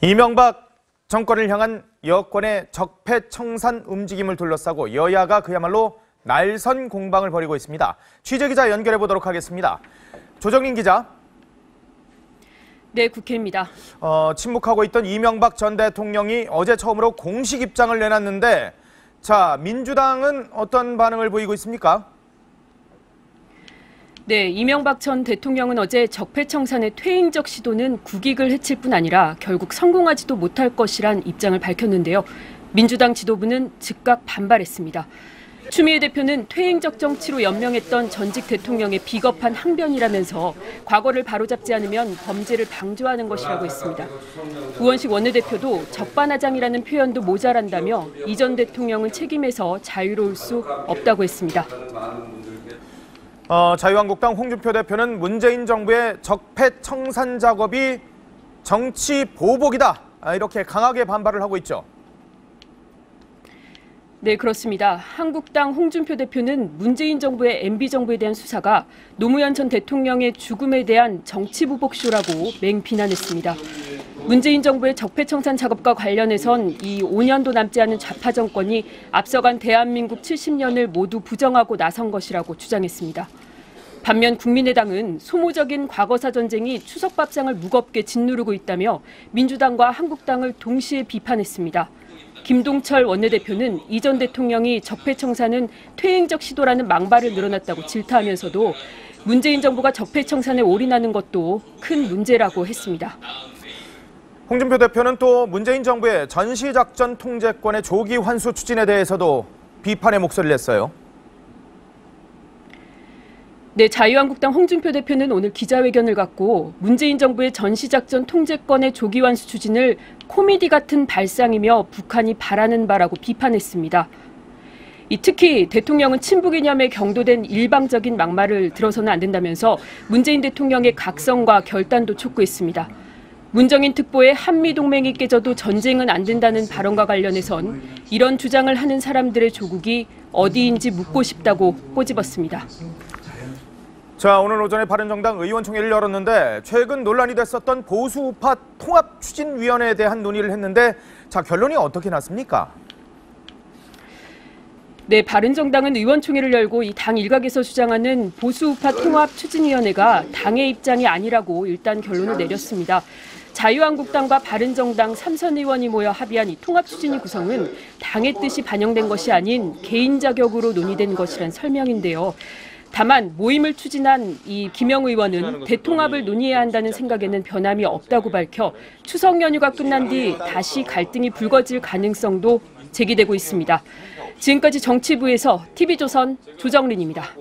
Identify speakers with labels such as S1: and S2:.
S1: 이명박 정권을 향한 여권의 적폐청산 움직임을 둘러싸고 여야가 그야말로 날선 공방을 벌이고 있습니다. 취재기자 연결해 보도록 하겠습니다. 조정린 기자.
S2: 네, 국회입니다.
S1: 침묵하고 있던 이명박 전 대통령이 어제 처음으로 공식 입장을 내놨는데, 자, 민주당은 어떤 반응을 보이고 있습니까?
S2: 네, 이명박 전 대통령은 어제 적폐청산의 퇴행적 시도는 국익을 해칠 뿐 아니라 결국 성공하지도 못할 것이란 입장을 밝혔는데요. 민주당 지도부는 즉각 반발했습니다. 추미애 대표는 퇴행적 정치로 연명했던 전직 대통령의 비겁한 항변이라면서 과거를 바로잡지 않으면 범죄를 방조하는 것이라고 했습니다. 우원식 원내대표도 적반하장이라는 표현도 모자란다며 이 전 대통령은 책임에서 자유로울 수 없다고 했습니다.
S1: 자유한국당 홍준표 대표는 문재인 정부의 적폐청산 작업이 정치 보복이다, 이렇게 강하게 반발을 하고 있죠.
S2: 네, 그렇습니다. 한국당 홍준표 대표는 문재인 정부의 MB정부에 대한 수사가 노무현 전 대통령의 죽음에 대한 정치보복쇼라고 맹비난했습니다. 문재인 정부의 적폐청산 작업과 관련해선 이 5년도 남지 않은 좌파 정권이 앞서간 대한민국 70년을 모두 부정하고 나선 것이라고 주장했습니다. 반면 국민의당은 소모적인 과거사 전쟁이 추석 밥상을 무겁게 짓누르고 있다며 민주당과 한국당을 동시에 비판했습니다. 김동철 원내대표는 이 전 대통령이 적폐청산은 퇴행적 시도라는 망발을 늘어놨다고 질타하면서도 문재인 정부가 적폐청산에 올인하는 것도 큰 문제라고 했습니다.
S1: 홍준표 대표는 또 문재인 정부의 전시작전 통제권의 조기 환수 추진에 대해서도 비판의 목소리를 냈어요.
S2: 네, 자유한국당 홍준표 대표는 오늘 기자회견을 갖고 문재인 정부의 전시작전 통제권의 조기 환수 추진을 코미디 같은 발상이며 북한이 바라는 바라고 비판했습니다. 특히 대통령은 친북 이념에 경도된 일방적인 막말을 들어서는 안 된다면서 문재인 대통령의 각성과 결단도 촉구했습니다. 문정인 특보의 한미동맹이 깨져도 전쟁은 안 된다는 발언과 관련해선 이런 주장을 하는 사람들의 조국이 어디인지 묻고 싶다고 꼬집었습니다.
S1: 자, 오늘 오전에 바른정당 의원총회를 열었는데 최근 논란이 됐었던 보수우파 통합추진위원회에 대한 논의를 했는데, 자, 결론이 어떻게 났습니까?
S2: 네, 바른정당은 의원총회를 열고 이 당 일각에서 주장하는 보수우파 통합추진위원회가 당의 입장이 아니라고 일단 결론을 내렸습니다. 자유한국당과 바른정당 3선 의원이 모여 합의한 이 통합추진위 구성은 당의 뜻이 반영된 것이 아닌 개인 자격으로 논의된 것이란 설명인데요. 다만 모임을 추진한 이 김영 의원은 대통합을 논의해야 한다는 생각에는 변함이 없다고 밝혀 추석 연휴가 끝난 뒤 다시 갈등이 불거질 가능성도 제기되고 있습니다. 지금까지 정치부에서 TV조선 조정린입니다.